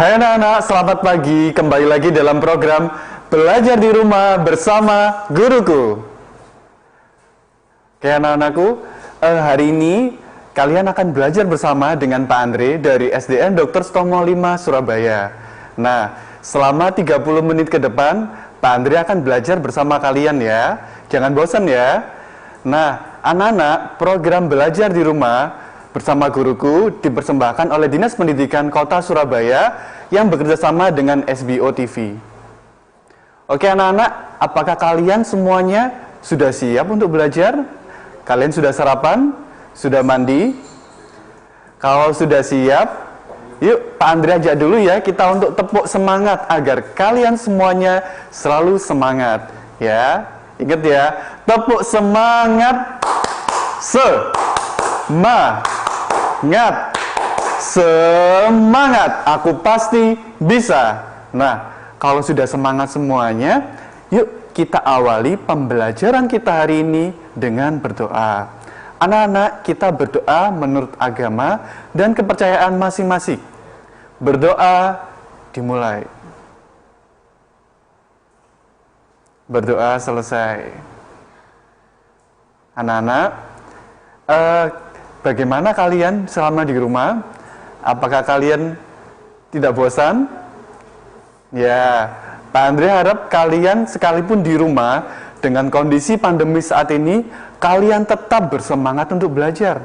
Hai anak-anak, selamat pagi. Kembali lagi dalam program Belajar di Rumah bersama Guruku. Oke anak-anakku, hari ini kalian akan belajar bersama dengan Pak Andre dari SDN Dr. Sutomo 5 Surabaya. Nah, selama 30 menit ke depan, Pak Andre akan belajar bersama kalian ya. Jangan bosan ya. Nah, anak-anak, program Belajar di Rumah bersama Guruku dipersembahkan oleh Dinas Pendidikan Kota Surabaya yang bekerja sama dengan SBO TV. Oke anak-anak, apakah kalian semuanya sudah siap untuk belajar? Kalian sudah sarapan? Sudah mandi? Kalau sudah siap, yuk Pak Andre ajak dulu ya kita untuk tepuk semangat agar kalian semuanya selalu semangat. Ya, ingat ya, tepuk semangat. Semangat, aku pasti bisa. Nah, kalau sudah semangat semuanya, yuk kita awali pembelajaran kita hari ini dengan berdoa. Anak-anak, kita berdoa menurut agama dan kepercayaan masing-masing. Berdoa dimulai. Berdoa selesai. Anak-anak, bagaimana kalian selama di rumah? Apakah kalian tidak bosan? Ya, Pak Andre harap kalian sekalipun di rumah dengan kondisi pandemi saat ini, kalian tetap bersemangat untuk belajar.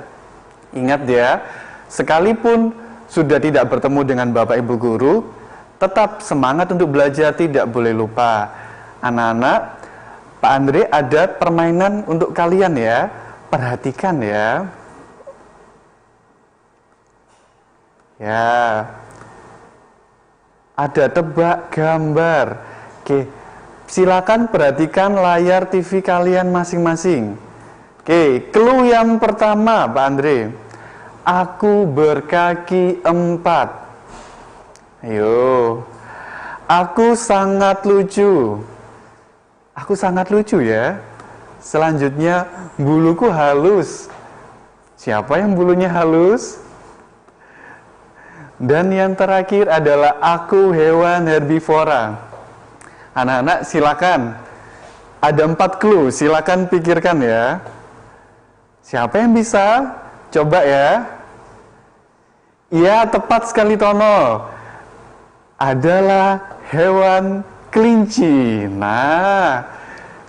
Ingat ya, sekalipun sudah tidak bertemu dengan Bapak Ibu Guru, tetap semangat untuk belajar, tidak boleh lupa. Anak-anak, Pak Andre ada permainan untuk kalian ya, perhatikan ya. Ya, ada tebak gambar. Oke, silakan perhatikan layar TV kalian masing-masing. Oke, clue yang pertama, Pak Andre. Aku berkaki 4. Ayo. Aku sangat lucu. Aku sangat lucu ya. Selanjutnya, buluku halus. Siapa yang bulunya halus? Dan yang terakhir adalah aku hewan herbivora. Anak-anak silakan. Ada 4 clue, silakan pikirkan ya. Siapa yang bisa? Coba ya. Iya, tepat sekali Tono. Adalah hewan kelinci. Nah,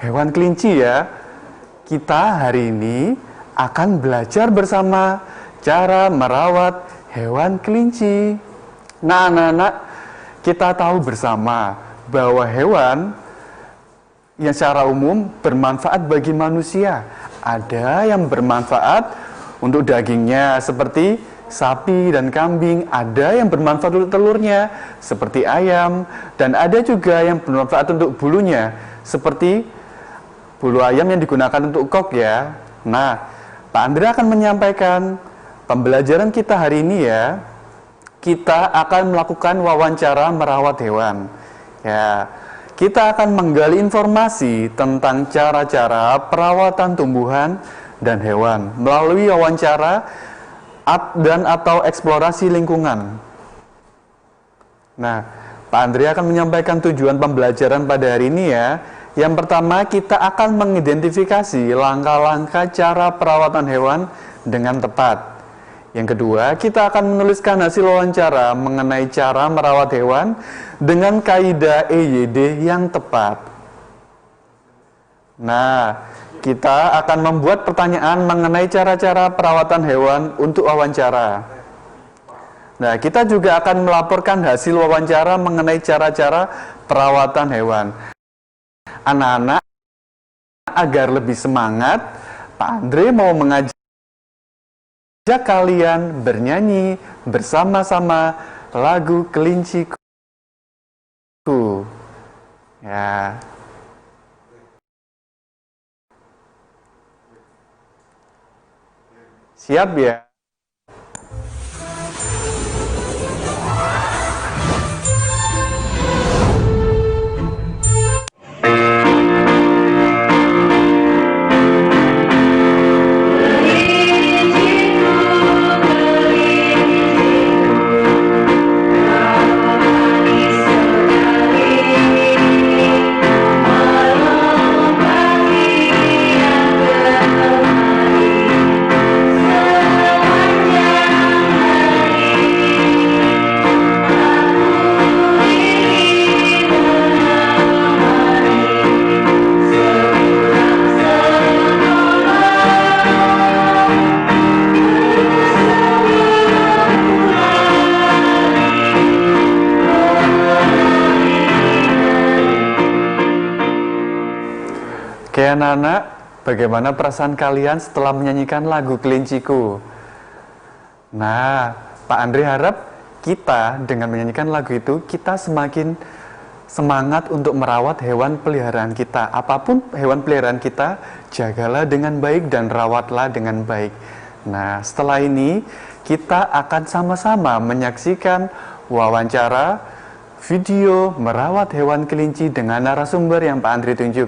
hewan kelinci ya. Kita hari ini akan belajar bersama cara merawat hewan kelinci. Nah, anak-anak, kita tahu bersama bahwa hewan yang secara umum bermanfaat bagi manusia. Ada yang bermanfaat untuk dagingnya seperti sapi dan kambing, ada yang bermanfaat untuk telurnya seperti ayam, dan ada juga yang bermanfaat untuk bulunya seperti bulu ayam yang digunakan untuk kok ya. Nah, Pak Andre akan menyampaikan pembelajaran kita hari ini ya. Kita akan melakukan wawancara merawat hewan. Ya, kita akan menggali informasi tentang cara-cara perawatan tumbuhan dan hewan melalui wawancara dan atau eksplorasi lingkungan. Nah, Pak Andre akan menyampaikan tujuan pembelajaran pada hari ini ya. Yang pertama, kita akan mengidentifikasi langkah-langkah cara perawatan hewan dengan tepat. Yang kedua, kita akan menuliskan hasil wawancara mengenai cara merawat hewan dengan kaidah EYD yang tepat. Nah, kita akan membuat pertanyaan mengenai cara-cara perawatan hewan untuk wawancara. Nah, kita juga akan melaporkan hasil wawancara mengenai cara-cara perawatan hewan. Anak-anak, agar lebih semangat, Pak Andre mau mengajak kalian bernyanyi bersama-sama lagu Kelinciku. Ya. Siap ya? Hai anak-anak, bagaimana perasaan kalian setelah menyanyikan lagu Kelinciku? Nah, Pak Andre harap kita dengan menyanyikan lagu itu, kita semakin semangat untuk merawat hewan peliharaan kita. Apapun hewan peliharaan kita, jagalah dengan baik dan rawatlah dengan baik. Nah, setelah ini kita akan sama-sama menyaksikan wawancara video merawat hewan kelinci dengan narasumber yang Pak Andre tunjuk.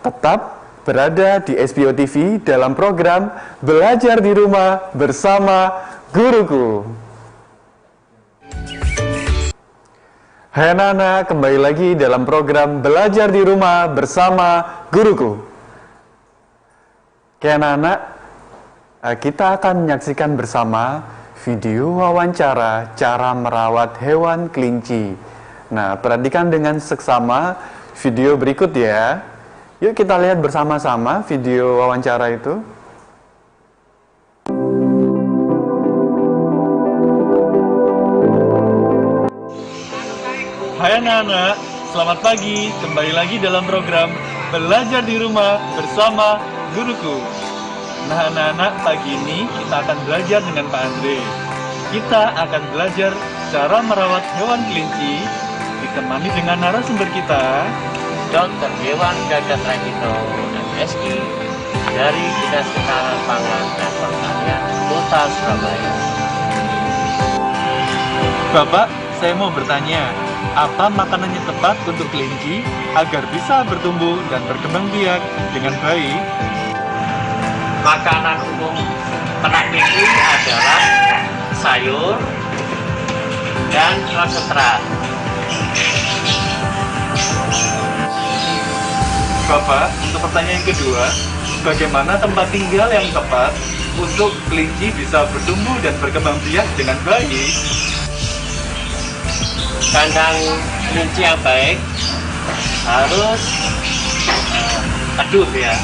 Tetap berada di SBO TV dalam program Belajar di Rumah bersama Guruku. Hai anak-anak, kembali lagi dalam program Belajar di Rumah bersama Guruku. Oke anak-anak, kita akan menyaksikan bersama video wawancara cara merawat hewan kelinci. Nah, perhatikan dengan seksama video berikut ya. Yuk kita lihat bersama-sama video wawancara itu. Hai anak-anak, selamat pagi. Kembali lagi dalam program Belajar di Rumah bersama Guruku. Nah anak-anak, pagi ini kita akan belajar dengan Pak Andre. Kita akan belajar cara merawat hewan kelinci, ditemani dengan narasumber kita, Dokter Hewan Gagat Ragito, MSI, dari Dinas Ketahanan Pangan dan Pertanian Kota Surabaya. Bapak, saya mau bertanya, apa makanan yang tepat untuk kelinci agar bisa bertumbuh dan berkembang biak dengan baik? Makanan umum ternak kelinci adalah sayur dan konsentrat. Bapak, untuk pertanyaan kedua, bagaimana tempat tinggal yang tepat untuk kelinci bisa bertumbuh dan berkembang biak dengan baik? Kandang kelinci yang baik harus teduh ya,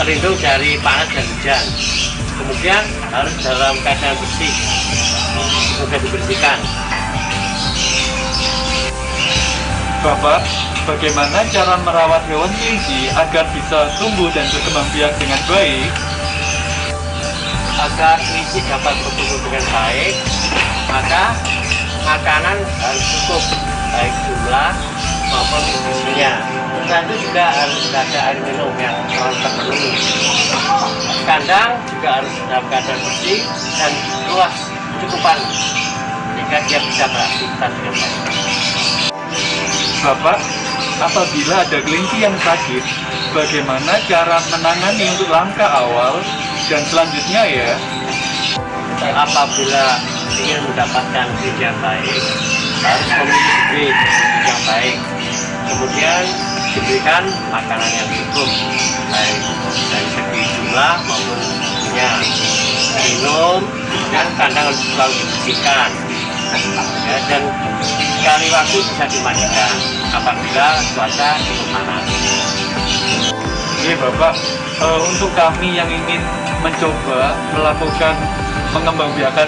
terlindung dari panas dan hujan. Kemudian harus dalam keadaan bersih, mudah dibersihkan. Bapak, bagaimana cara merawat hewan kelinci agar bisa tumbuh dan berkembang biak dengan baik? Agar kelinci dapat bertumbuh dengan baik, maka makanan harus cukup, baik jumlah maupun nutrisinya. Dan itu juga harus ada air minum yang terpenuhi. Kandang juga harus dalam keadaan bersih dan luas cukupan, sehingga dia bisa beraktivitas dengan baik. Bapak, apabila ada kelinci yang sakit, bagaimana cara menangani untuk langkah awal dan selanjutnya ya? Apabila ingin mendapatkan kelinci yang baik, harus memiliki yang baik. Kemudian diberikan makanan yang cukup, baik dari segi jumlah maupun bentuknya. Minum dan kandang harus selalu dibersihkan. Ya, dan sekali waktu bisa dimandikan apabila cuaca cukup panas. Oke Bapak, untuk kami yang ingin mencoba melakukan pengembangbiakan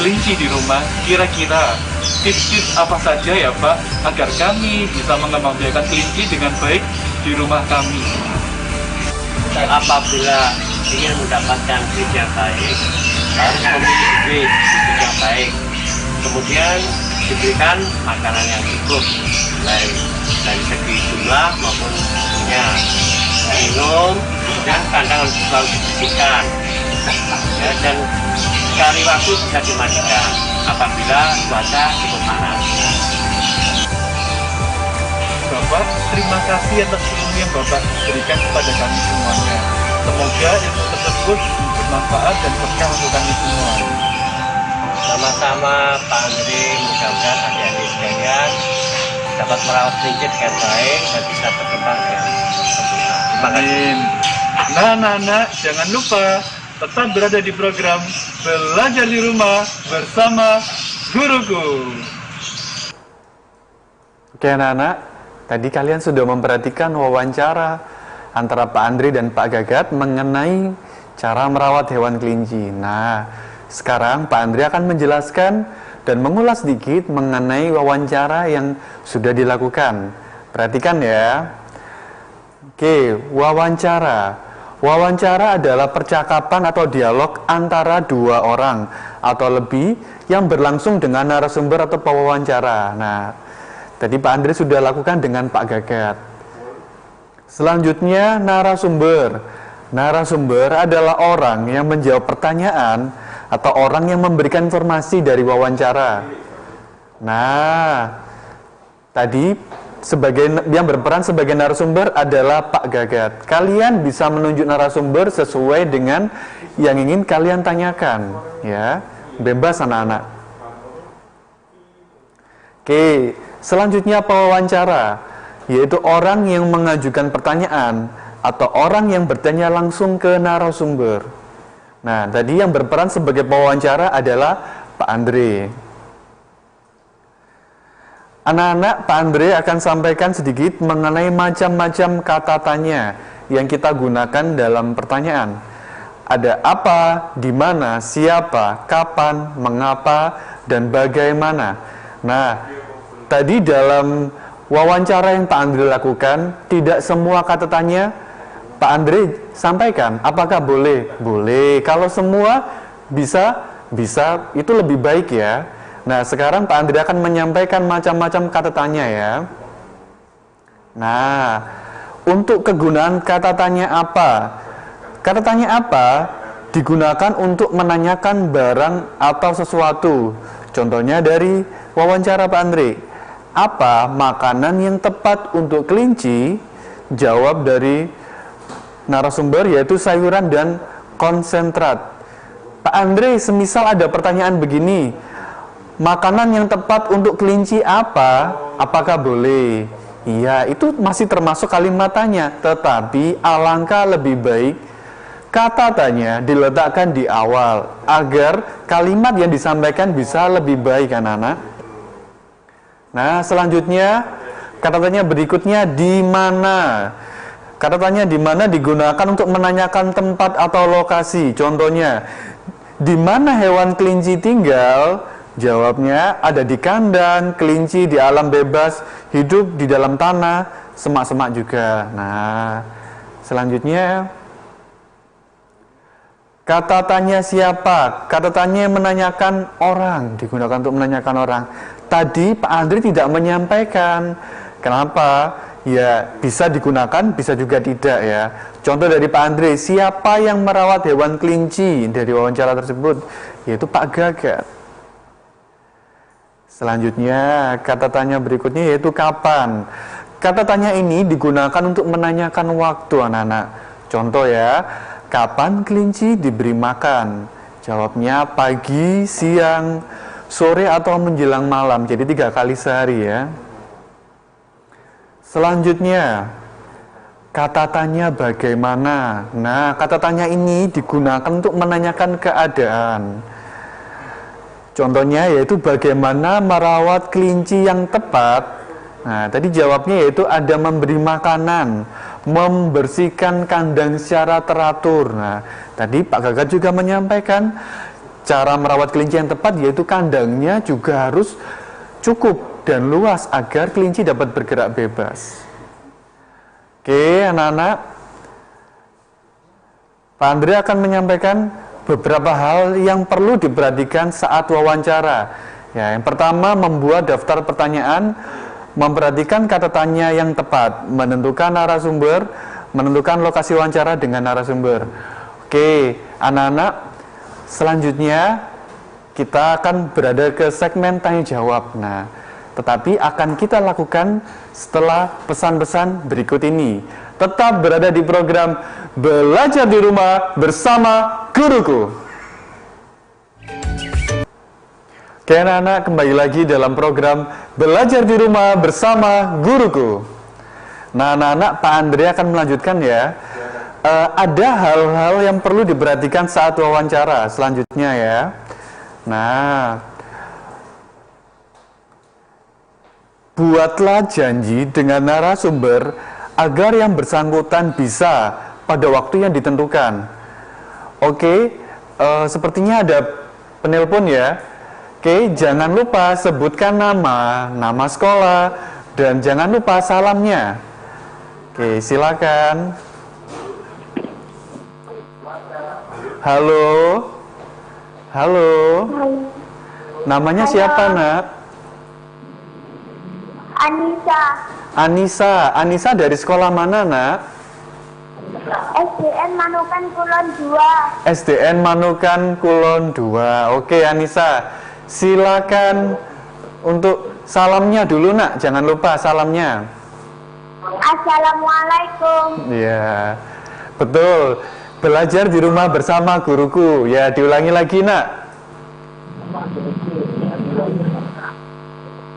kelinci di rumah, kira-kira tips-tips apa saja ya Pak agar kami bisa mengembangbiakan kelinci dengan baik di rumah kami? Apabila ingin mendapatkan kelinci yang baik, harus memiliki kelinci yang baik. Kemudian diberikan makanan yang cukup, baik dari segi jumlah maupun bentuknya. Minum dan kandang harus selalu dibersihkan. Ya, dan sekali waktu bisa dimandikan apabila cuaca cukup panas. Bapak, terima kasih atas ilmu yang Bapak berikan kepada kami semuanya. Semoga ilmu tersebut bermanfaat dan berkah untuk kami semua. Sama-sama Pak Andre, mudah-mudahan adik-adik sekalian dapat merawat kelinci dengan baik dan bisa berkembang dengan sempurna. Terima kasih. Nah, anak-anak, jangan lupa tetap berada di program Belajar di Rumah bersama Guruku. Oke anak-anak, tadi kalian sudah memperhatikan wawancara antara Pak Andre dan Pak Gagat mengenai cara merawat hewan kelinci. Nah, sekarang Pak Andre akan menjelaskan dan mengulas sedikit mengenai wawancara yang sudah dilakukan. Perhatikan ya. Oke, wawancara. Wawancara adalah percakapan atau dialog antara dua orang atau lebih yang berlangsung dengan narasumber atau pewawancara. Nah, tadi Pak Andre sudah lakukan dengan Pak Gagat. Selanjutnya, narasumber. Narasumber adalah orang yang menjawab pertanyaan atau orang yang memberikan informasi dari wawancara. Nah, tadi yang berperan sebagai narasumber adalah Pak Gagat. Kalian bisa menunjuk narasumber sesuai dengan yang ingin kalian tanyakan, ya. Bebas anak-anak. Oke, selanjutnya pewawancara, yaitu orang yang mengajukan pertanyaan atau orang yang bertanya langsung ke narasumber. Nah, tadi yang berperan sebagai pewawancara adalah Pak Andre. Anak-anak, Pak Andre akan sampaikan sedikit mengenai macam-macam kata tanya yang kita gunakan dalam pertanyaan. Ada apa, di mana, siapa, kapan, mengapa, dan bagaimana. Nah, tadi dalam wawancara yang Pak Andre lakukan, tidak semua kata tanya Pak Andre sampaikan. Apakah boleh? Boleh. Kalau semua bisa itu lebih baik ya. Nah, sekarang Pak Andre akan menyampaikan macam-macam kata tanya ya. Nah, untuk kegunaan kata tanya apa? Kata tanya apa digunakan untuk menanyakan barang atau sesuatu. Contohnya dari wawancara Pak Andre. Apa makanan yang tepat untuk kelinci? Jawab dari narasumber yaitu sayuran dan konsentrat. Pak Andre, semisal ada pertanyaan begini, makanan yang tepat untuk kelinci apa? Apakah boleh? Iya, itu masih termasuk kalimat tanya. Tetapi alangkah lebih baik kata tanya diletakkan di awal agar kalimat yang disampaikan bisa lebih baik, anak-anak. Nah, selanjutnya kata tanya berikutnya di mana. Kata tanya di mana digunakan untuk menanyakan tempat atau lokasi. Contohnya, di mana hewan kelinci tinggal? Jawabnya ada di kandang, kelinci di alam bebas, hidup di dalam tanah, semak-semak juga. Nah, selanjutnya kata tanya siapa? Kata tanya menanyakan orang, digunakan untuk menanyakan orang. Tadi Pak Andre tidak menyampaikan. Kenapa? Ya, bisa digunakan, bisa juga tidak ya. Contoh dari Pak Andre, siapa yang merawat hewan kelinci dari wawancara tersebut? Yaitu Pak Gagat. Selanjutnya, kata tanya berikutnya yaitu kapan. Kata tanya ini digunakan untuk menanyakan waktu, anak-anak. Contoh ya, kapan kelinci diberi makan? Jawabnya pagi, siang, sore, atau menjelang malam. Jadi 3 kali sehari ya. Selanjutnya, kata tanya bagaimana. Nah, kata tanya ini digunakan untuk menanyakan keadaan. Contohnya yaitu bagaimana merawat kelinci yang tepat. Nah, tadi jawabnya yaitu ada memberi makanan, membersihkan kandang secara teratur. Nah, tadi Pak Gagat juga menyampaikan cara merawat kelinci yang tepat yaitu kandangnya juga harus cukup dan luas agar kelinci dapat bergerak bebas. Oke, anak-anak, Pak Andre akan menyampaikan beberapa hal yang perlu diperhatikan saat wawancara. Ya, yang pertama, membuat daftar pertanyaan, memperhatikan kata tanya yang tepat, menentukan narasumber, menentukan lokasi wawancara dengan narasumber. Oke, anak-anak, selanjutnya kita akan berada ke segmen tanya jawab. Nah, tetapi akan kita lakukan setelah pesan-pesan berikut ini. Tetap berada di program Belajar di Rumah bersama Guruku. Oke, anak-anak, kembali lagi dalam program Belajar di Rumah bersama Guruku. Nah, anak-anak, Pak Andre akan melanjutkan ya. Ada hal-hal yang perlu diperhatikan saat wawancara selanjutnya ya. Nah, buatlah janji dengan narasumber agar yang bersangkutan bisa pada waktu yang ditentukan. Oke, sepertinya ada penelpon ya. Oke, jangan lupa sebutkan nama sekolah, dan jangan lupa salamnya. Oke, silakan. Halo. Halo. Namanya siapa, Nak? Anissa. Anissa. Anissa dari sekolah mana, Nak? SDN Manukan Kulon 2. SDN Manukan Kulon 2. Oke, Anissa. Silakan untuk salamnya dulu, Nak. Jangan lupa salamnya. Assalamualaikum. Ya, betul. Belajar di rumah bersama guruku. Ya, diulangi lagi, Nak.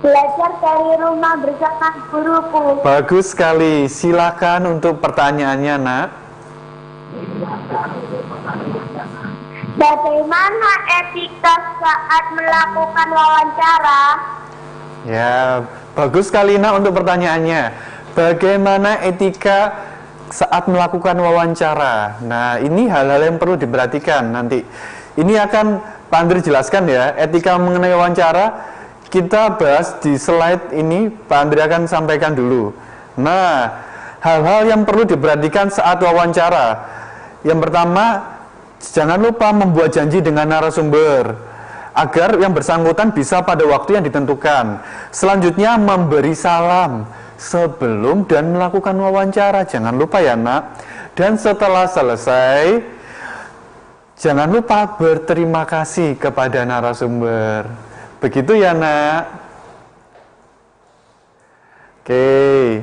Belajar dari rumah bersama guruku. Bagus sekali. Silakan untuk pertanyaannya, Nak. Bagaimana etika saat melakukan wawancara? Ya, bagus sekali, Nak, untuk pertanyaannya. Bagaimana etika saat melakukan wawancara? Nah, ini hal-hal yang perlu diperhatikan nanti. Ini akan Pak Andri jelaskan ya, etika mengenai wawancara. Kita bahas di slide ini, Pak Andri akan sampaikan dulu. Nah, hal-hal yang perlu diperhatikan saat wawancara. Yang pertama, jangan lupa membuat janji dengan narasumber agar yang bersangkutan bisa pada waktu yang ditentukan. Selanjutnya, memberi salam sebelum dan melakukan wawancara. Jangan lupa ya, Nak. Dan setelah selesai, jangan lupa berterima kasih kepada narasumber. Begitu ya, Nak. Oke.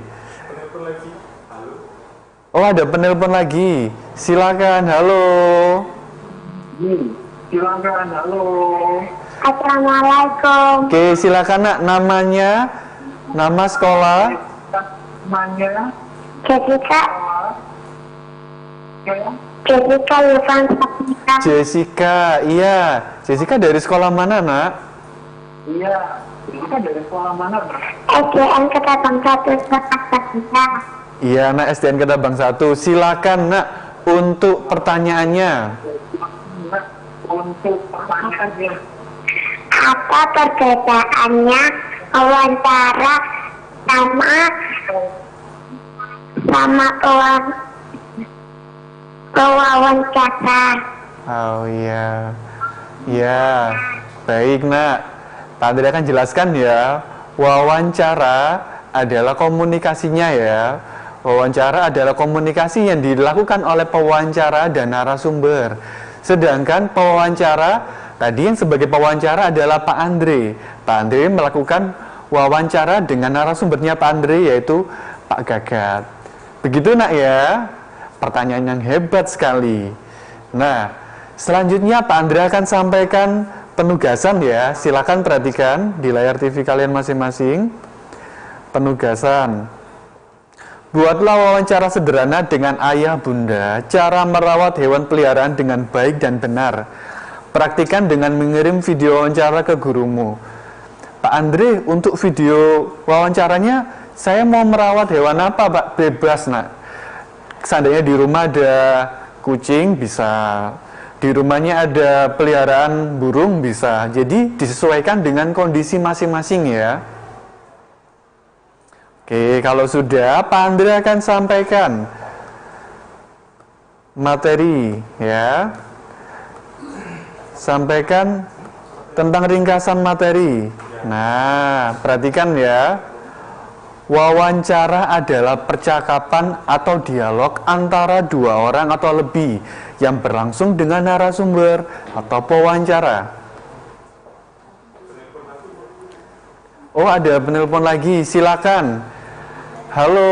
Oh, ada penelpon lagi. Silakan. Halo. Silakan, halo. Assalamualaikum. Oke, silakan, Nak. Namanya, nama sekolah. Namanya Jessica. Jessica Irfan Saputra. Jessica. Iya. Jessica dari sekolah mana, Nak? iya, kita dari sekolah mana, Pak? SDN Ketabang 1 Jakarta. Iya, Nak, SDN Ketabang 1. Silakan, Nak, untuk pertanyaannya. Untuk pertanyaannya, Apa perbedaannya wawancara sama pewawancara? Oh iya. Ya, baik, Nak. Pak Andri akan jelaskan ya. Wawancara adalah komunikasinya ya. Wawancara adalah komunikasi yang dilakukan oleh pewawancara dan narasumber. Sedangkan pewawancara, tadi yang sebagai pewawancara adalah Pak Andri. Pak Andri melakukan wawancara dengan narasumbernya Pak Andri, yaitu Pak Gagat. Begitu, Nak ya. Pertanyaan yang hebat sekali. Nah, selanjutnya Pak Andri akan sampaikan penugasan ya. Silakan perhatikan di layar TV kalian masing-masing. Penugasan. Buatlah wawancara sederhana dengan ayah bunda, cara merawat hewan peliharaan dengan baik dan benar. Praktikan dengan mengirim video wawancara ke gurumu. Pak Andre, untuk video wawancaranya, saya mau merawat hewan apa, Pak? Bebas, Nak. Seandainya di rumah ada kucing, bisa. Di rumahnya ada peliharaan burung, bisa. Jadi disesuaikan dengan kondisi masing-masing ya. Oke, kalau sudah, Pak Andre akan sampaikan materi ya. Sampaikan tentang ringkasan materi. Nah, perhatikan ya. Wawancara adalah percakapan atau dialog antara dua orang atau lebih yang berlangsung dengan narasumber atau pewawancara. Oh, ada penelpon lagi, silakan. Halo.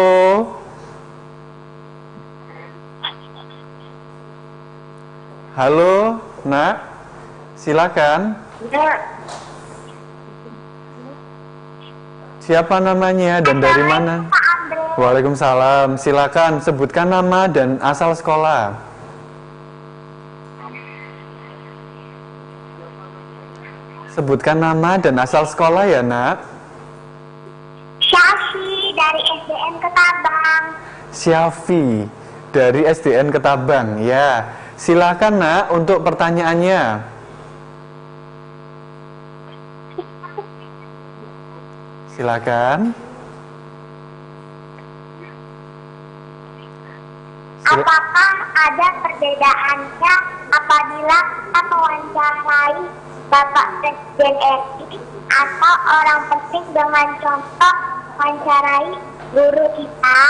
Halo, Nak. Silakan. Siapa namanya dan dari mana? Pak Andre. Waalaikumsalam. Silakan sebutkan nama dan asal sekolah. Sebutkan nama dan asal sekolah ya, Nak. Syafi dari SDN Ketabang. Syafi dari SDN Ketabang. Ya, silakan, Nak, untuk pertanyaannya. Silakan. Apakah ada perbedaannya apabila kita mewawancarai Bapak Presiden RI atau orang penting dengan contoh mewawancarai guru kita?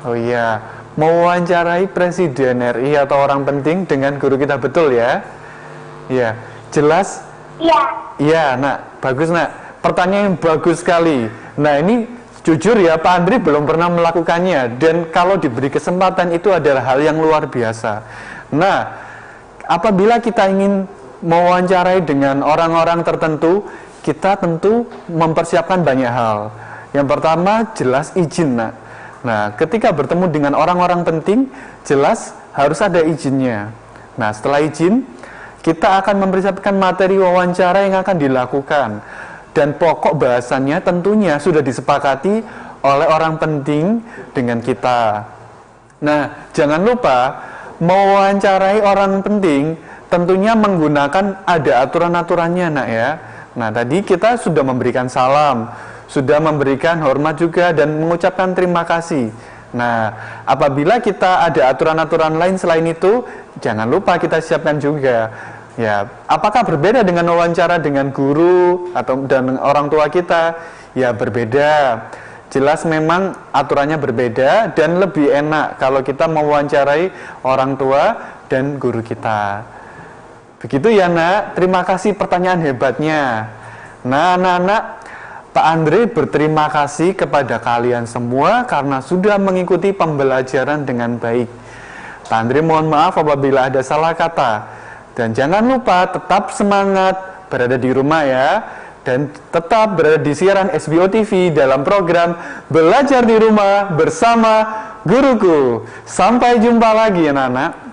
Oh iya, mewawancarai Presiden RI atau orang penting dengan guru kita, betul ya? Iya, jelas? Iya. Iya, nak, bagus nak. Pertanyaan yang bagus sekali. Nah ini jujur ya, Pak Andri belum pernah melakukannya, dan kalau diberi kesempatan itu adalah hal yang luar biasa. Nah, apabila kita ingin mewawancarai dengan orang-orang tertentu, kita tentu mempersiapkan banyak hal. Yang pertama, jelas izin, nak. Nah, ketika bertemu dengan orang-orang penting, jelas harus ada izinnya. Nah, setelah izin, kita akan mempersiapkan materi wawancara yang akan dilakukan. Dan pokok bahasannya tentunya sudah disepakati oleh orang penting dengan kita. Nah, jangan lupa mewawancarai orang penting tentunya menggunakan ada aturan-aturannya, nak ya. Nah, tadi kita sudah memberikan salam, sudah memberikan hormat juga dan mengucapkan terima kasih. Nah, apabila kita ada aturan-aturan lain selain itu, jangan lupa kita siapkan juga. Ya, apakah berbeda dengan wawancara dengan guru atau dan orang tua kita? Ya, berbeda. Jelas memang aturannya berbeda dan lebih enak kalau kita mewawancarai orang tua dan guru kita. Begitu ya, nak. Terima kasih pertanyaan hebatnya. Nah, anak-anak, Pak Andre berterima kasih kepada kalian semua karena sudah mengikuti pembelajaran dengan baik. Pak Andre mohon maaf apabila ada salah kata. Dan jangan lupa tetap semangat berada di rumah ya. Dan tetap berada di siaran SBO TV dalam program Belajar di Rumah bersama Guruku. Sampai jumpa lagi ya, anak-anak.